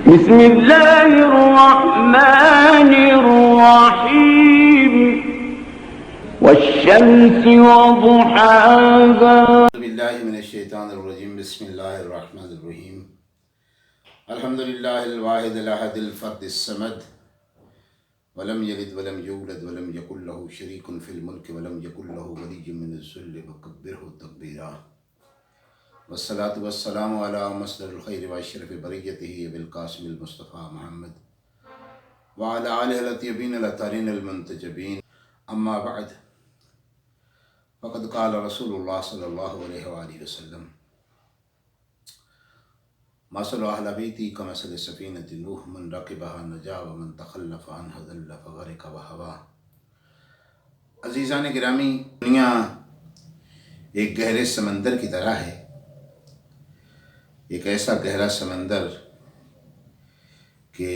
بسم اللہ الرحمن الرحیم والشمس وضحاها باللہ من الشیطان الرجیم بسم اللہ الرحمن الرحیم الحمدللہ الواحد الاحد الفرد الصمد ولم یلد ولم یولد ولم یکن له شریک فی الملک ولم یکن له ولی من الذل وکبرہ تکبیرا والصلاة والسلام علی مصدر الخیر واشرف بریتہ ابی القاسم المصطفى محمد وعلی آلہ الاطیبین الاطہرین المنتجبین اما بعد فقد قال رسول اللہ صلی اللہ علیہ وآلہ وسلم مثل اہل بیتی کمثل سفینۃ نوح من رکبها نجا ومن تخلف عنها ضل فغرق وہوا۔ عزیزان گرامی، دنیا ایک گہرے سمندر کی طرح ہے، ایک ایسا گہرا سمندر کہ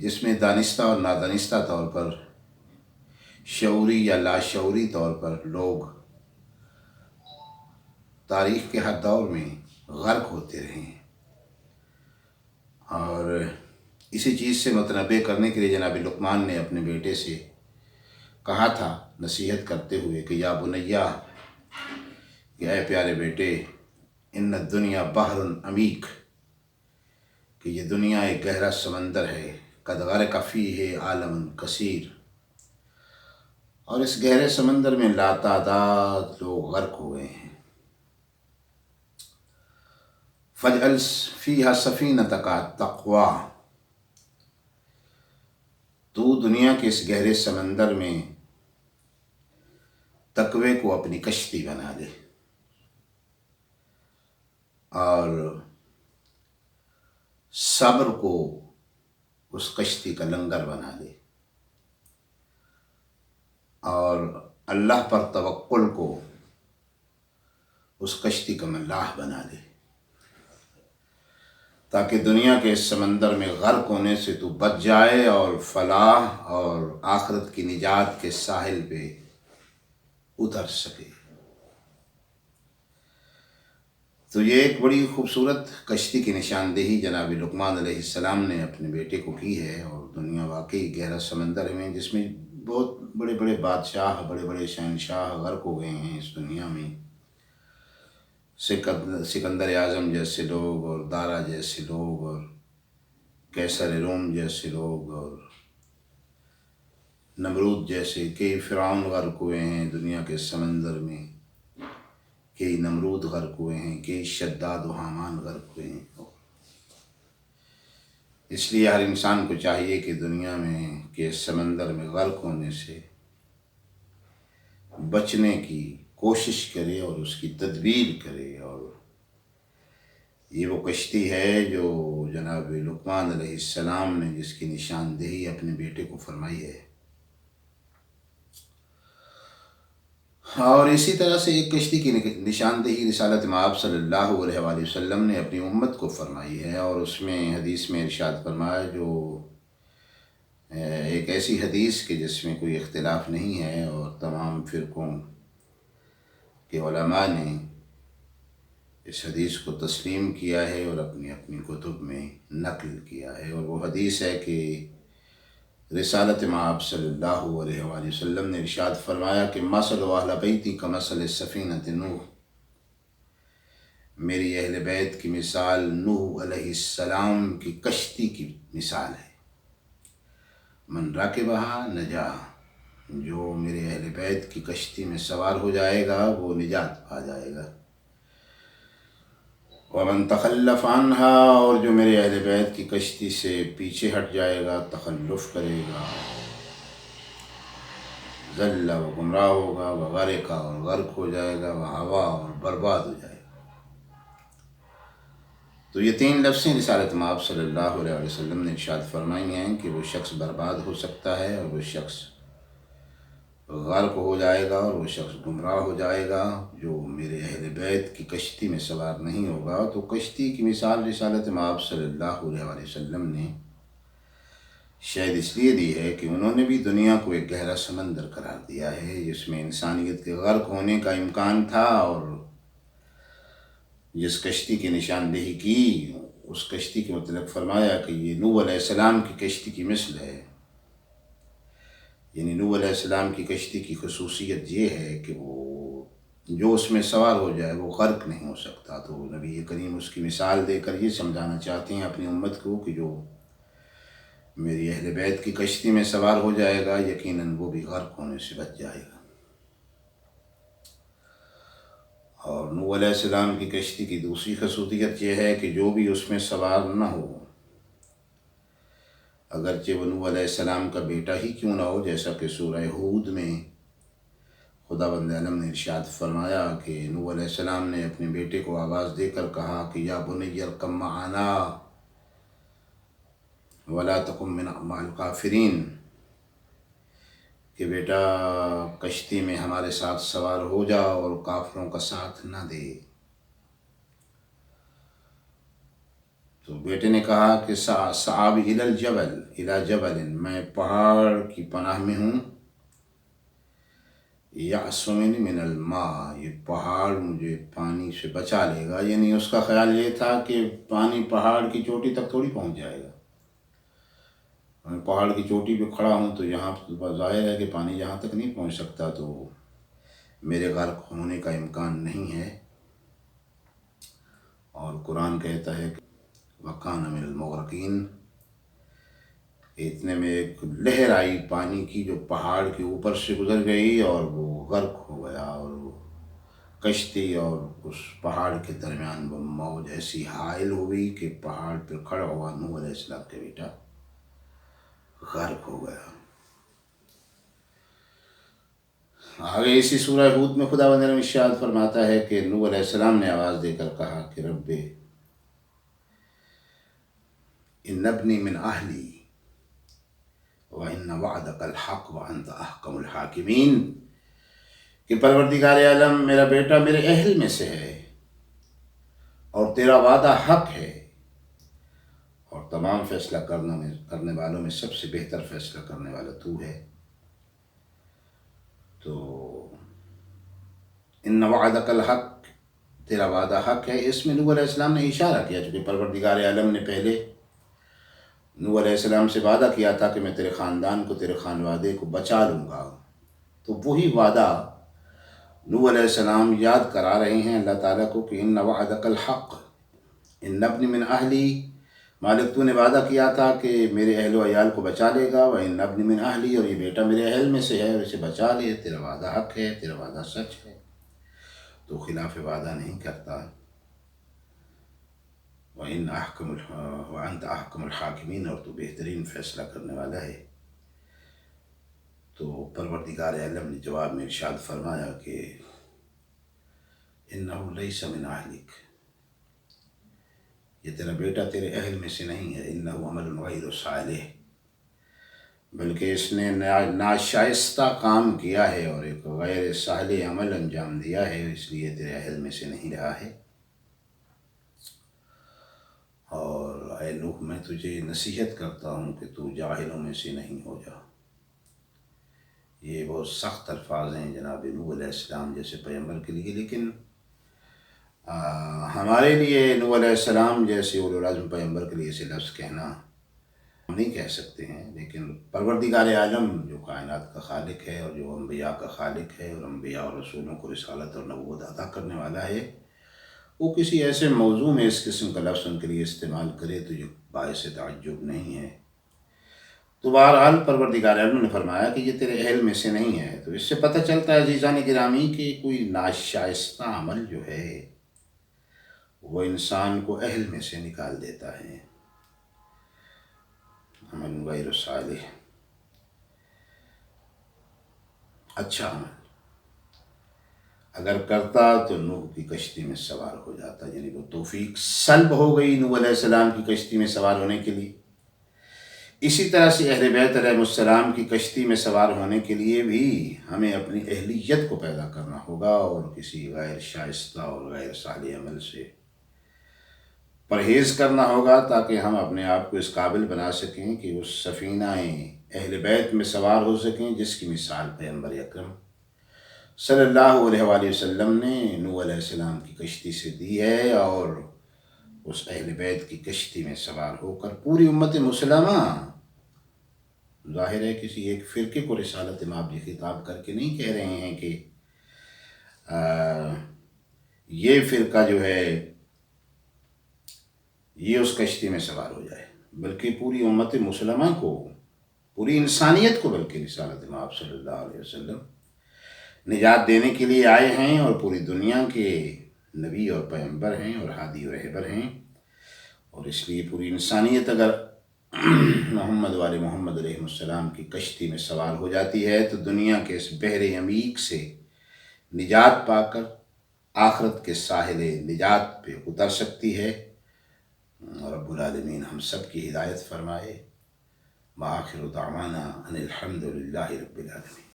جس میں دانستہ اور نادانستہ طور پر، شعوری یا لاشعوری طور پر لوگ تاریخ کے ہر دور میں غرق ہوتے رہے ہیں۔ اور اسی چیز سے متنبع کرنے کے لیے جناب لقمان نے اپنے بیٹے سے کہا تھا، نصیحت کرتے ہوئے کہ یا بنیا، کہ اے پیارے بیٹے، ان الدنیا بحر عمیق، کہ یہ دنیا ایک گہرا سمندر ہے، قد غرق فیہ عالم کثیر، اور اس گہرے سمندر میں لاتعداد لوگ غرق ہوئے ہیں۔ فاجعل فیہا سفینتک تقویٰ، تو دنیا کے اس گہرے سمندر میں تقوی کو اپنی کشتی بنا لے اور صبر کو اس کشتی کا لنگر بنا لے اور اللہ پر توکل کو اس کشتی کا ملاح بنا لے، تاکہ دنیا کے اس سمندر میں غرق ہونے سے تو بچ جائے اور فلاح اور آخرت کی نجات کے ساحل پہ اتر سکے۔ تو یہ ایک بڑی خوبصورت کشتی کی نشاندہی جناب لقمان علیہ السلام نے اپنے بیٹے کو کی ہے، اور دنیا واقعی گہرا سمندر میں جس میں بہت بڑے بڑے بادشاہ، بڑے بڑے شہنشاہ غرق ہو گئے ہیں اس دنیا میں، سکندر اعظم جیسے لوگ، اور دارا جیسے لوگ، اور قیصر روم جیسے لوگ، اور نمرود جیسے کئی فرعون غرق ہوئے ہیں دنیا کے سمندر میں، کئی نمرود غرق ہوئے ہیں، کئی شداد و حامان غرق ہوئے ہیں۔ اس لیے ہر انسان کو چاہیے کہ دنیا میں کے سمندر میں غرق ہونے سے بچنے کی کوشش کرے اور اس کی تدبیر کرے، اور یہ وہ کشتی ہے جو جناب لقمان علیہ السلام نے جس کی نشاندہی اپنے بیٹے کو فرمائی ہے۔ اور اسی طرح سے ایک کشتی کی نشاندہی رسالت مآب صلی اللہ علیہ وآلہ وسلم نے اپنی امت کو فرمائی ہے، اور اس میں حدیث میں ارشاد فرمایا، جو ایک ایسی حدیث کہ جس میں کوئی اختلاف نہیں ہے، اور تمام فرقوں کے علماء نے اس حدیث کو تسلیم کیا ہے اور اپنی اپنی کتب میں نقل کیا ہے، اور وہ حدیث ہے کہ رسالت مآب صلی اللہ علیہ وآلہ وسلم نے ارشاد فرمایا کہ مثل اہل بیتی کمثل سفینۃ نوح، میری اہل بیت کی مثال نوح علیہ السلام کی کشتی کی مثال ہے۔ من راکبہا نجا، جو میرے اہل بیت کی کشتی میں سوار ہو جائے گا وہ نجات پا جائے گا، ومن تخلف عنہا، اور جو میرے اہل بیت کی کشتی سے پیچھے ہٹ جائے گا، تخلف کرے گا، ضل، وہ گمراہ ہوگا، وغرق، اور غرق ہو جائے گا، وہوا، اور برباد ہو جائے گا۔ تو یہ تین لفظیں رسالت مآب صلی اللہ علیہ وسلم نے ارشاد فرمائی ہیں کہ وہ شخص برباد ہو سکتا ہے، اور وہ شخص غرق ہو جائے گا، اور وہ شخص گمراہ ہو جائے گا جو میرے اہل بیت کی کشتی میں سوار نہیں ہوگا۔ تو کشتی کی مثال رسالت مآب صلی اللہ علیہ وسلم نے شاید اس لیے دی ہے کہ انہوں نے بھی دنیا کو ایک گہرا سمندر قرار دیا ہے جس میں انسانیت کے غرق ہونے کا امکان تھا، اور جس کشتی کی نشاندہی کی اس کشتی کے متعلق فرمایا کہ یہ نوح علیہ السلام کی کشتی کی مثل ہے، یعنی نوح علیہ السلام کی کشتی کی خصوصیت یہ ہے کہ وہ جو اس میں سوار ہو جائے وہ غرق نہیں ہو سکتا۔ تو نبی کریم اس کی مثال دے کر یہ سمجھانا چاہتے ہیں اپنی امت کو کہ جو میری اہل بیت کی کشتی میں سوار ہو جائے گا یقیناً وہ بھی غرق ہونے سے بچ جائے گا۔ اور نوح علیہ السلام کی کشتی کی دوسری خصوصیت یہ ہے کہ جو بھی اس میں سوار نہ ہو، اگرچہ وہ نوح علیہ السلام کا بیٹا ہی کیوں نہ ہو، جیسا کہ سورہ ہود میں خداوند عالم نے ارشاد فرمایا کہ نوح علیہ السلام نے اپنے بیٹے کو آواز دے کر کہا کہ یا بنی ارکب معنا ولا تکن مع الکافرین، کہ بیٹا کشتی میں ہمارے ساتھ سوار ہو جا اور کافروں کا ساتھ نہ دے۔ تو بیٹے نے کہا کہ سآوی الی جبل، میں پہاڑ کی پناہ میں ہوں، یعصمنی من الماء، یہ پہاڑ مجھے پانی سے بچا لے گا، یعنی اس کا خیال یہ تھا کہ پانی پہاڑ کی چوٹی تک تھوڑی پہنچ جائے گا، میں پہاڑ کی چوٹی پہ کھڑا ہوں تو یہاں ظاہر ہے کہ پانی یہاں تک نہیں پہنچ سکتا، تو میرے غرق ہونے کا امکان نہیں ہے۔ اور قرآن کہتا ہے کہ وَكَانَ مِنَ الْمُغْرَقِينَ، اتنے میں ایک لہر آئی پانی کی جو پہاڑ کے اوپر سے گزر گئی اور وہ غرق ہو گیا، اور وہ کشتی اور اس پہاڑ کے درمیان وہ موج ایسی حائل ہوئی کہ پہاڑ پہ کھڑا ہوا نوح علیہ السلام کا بیٹا غرق ہو گیا۔ آگے اسی سورہ ہود میں خداوند نے ارشاد فرماتا ہے کہ نوح علیہ السلام نے آواز دے کر کہا کہ رب ان ابنی من اہلی وَإِنَّ وَعْدَكَ الْحَقُّ وَأَنْتَ أَحْكَمُ الْحَاكِمِينَ، کہ پروردگار عالم میرا بیٹا میرے اہل میں سے ہے اور تیرا وعدہ حق ہے، اور تمام فیصلہ کرنے والوں میں سب سے بہتر فیصلہ کرنے والا تو ہے۔ تو ان وعدک الحق، تیرا وعدہ حق ہے، اس میں نوح علیہ السلام نے اشارہ کیا، چونکہ پروردگار عالم نے پہلے نوح علیہ السلام سے وعدہ کیا تھا کہ میں تیرے خاندان کو، تیرے خانوادے کو بچا لوں گا، تو وہی وعدہ نوح علیہ السلام یاد کرا رہے ہیں اللہ تعالیٰ کو کہ ان وعدک الحق ان ابنی من اہلی، مالک تو نے وعدہ کیا تھا کہ میرے اہل و عیال کو بچا لے گا، وَإِنَّ ابْنِ مِنْ أَهْلِي، اور یہ بیٹا میرے اہل میں سے ہے اور اسے بچا لے، تیرا وعدہ حق ہے، تیرا وعدہ سچ ہے، تو خلاف وعدہ نہیں کرتا۔ وَأَنْتَ أَحْكَمُ الْحَاكِمِينَ، اور تو بہترین فیصلہ کرنے والا ہے۔ تو پروردگار عالم نے جواب میں ارشاد فرمایا کہ إِنَّهُ لَيْسَ مِنْ أَهْلِكَ، یہ تیرا بیٹا تیرے اہل میں سے نہیں ہے، إِنَّهُ عَمَلٌ غَيْرُ صَالِحٍ، بلکہ اس نے ناشائستہ کام کیا ہے اور ایک غیر صالح عمل انجام دیا ہے، اس لیے تیرے اہل میں سے نہیں رہا ہے۔ اور اے نوح، میں تجھے نصیحت کرتا ہوں کہ تو جاہلوں میں سے نہیں ہو جا۔ یہ بہت سخت الفاظ ہیں جناب نوح علیہ السلام جیسے پیغمبر کے لیے، لیکن ہمارے لیے نوح علیہ السلام جیسے اولو العزم پیغمبر کے لیے اسے لفظ کہنا ہم نہیں کہہ سکتے ہیں، لیکن پروردگار عالم جو کائنات کا خالق ہے اور جو انبیاء کا خالق ہے اور انبیاء اور رسولوں کو رسالت اور نبوت عطا کرنے والا ہے، وہ کسی ایسے موضوع میں اس قسم کا لفظ ان کے لیے استعمال کرے تو یہ باعث تعجب نہیں ہے۔ تو بہرحال پروردگار عالم نے فرمایا کہ یہ تیرے اہل میں سے نہیں ہے، تو اس سے پتہ چلتا ہے عزیزان گرامی کہ کوئی ناشائستہ عمل جو ہے وہ انسان کو اہل میں سے نکال دیتا ہے۔ عمل غیر صالح، اچھا عمل اگر کرتا تو نوح کی کشتی میں سوار ہو جاتا، یعنی وہ توفیق سلب ہو گئی نوح علیہ السلام کی کشتی میں سوار ہونے کے لیے۔ اسی طرح سے اہل بیت علیہ السلام کی کشتی میں سوار ہونے کے لیے بھی ہمیں اپنی اہلیت کو پیدا کرنا ہوگا اور کسی غیر شائستہ اور غیر صالح عمل سے پرہیز کرنا ہوگا، تاکہ ہم اپنے آپ کو اس قابل بنا سکیں کہ اس سفینہ اہل بیت میں سوار ہو سکیں جس کی مثال پیغمبر اکرم صلی اللہ علیہ وآلہ وسلم نے نوح علیہ السلام کی کشتی سے دی ہے، اور اس اہل بیت کی کشتی میں سوار ہو کر پوری امت مسلمہ، ظاہر ہے کسی ایک فرقے کو رسالت مآب یہ خطاب کر کے نہیں کہہ رہے ہیں کہ یہ فرقہ جو ہے یہ اس کشتی میں سوار ہو جائے، بلکہ پوری امت مسلمہ کو، پوری انسانیت کو بلکہ رسالت مآب صلی اللہ علیہ وسلم نجات دینے کے لیے آئے ہیں، اور پوری دنیا کے نبی اور پیغمبر ہیں اور ہادی و رہبر ہیں، اور اس لیے پوری انسانیت اگر محمد والے محمد علیہ السلام کی کشتی میں سوار ہو جاتی ہے تو دنیا کے اس بحر عمیق سے نجات پا کر آخرت کے ساحل نجات پہ اتر سکتی ہے۔ اور رب العالمین ہم سب کی ہدایت فرمائے۔ وآخر دعوانا ان الحمد للہ رب العالمین۔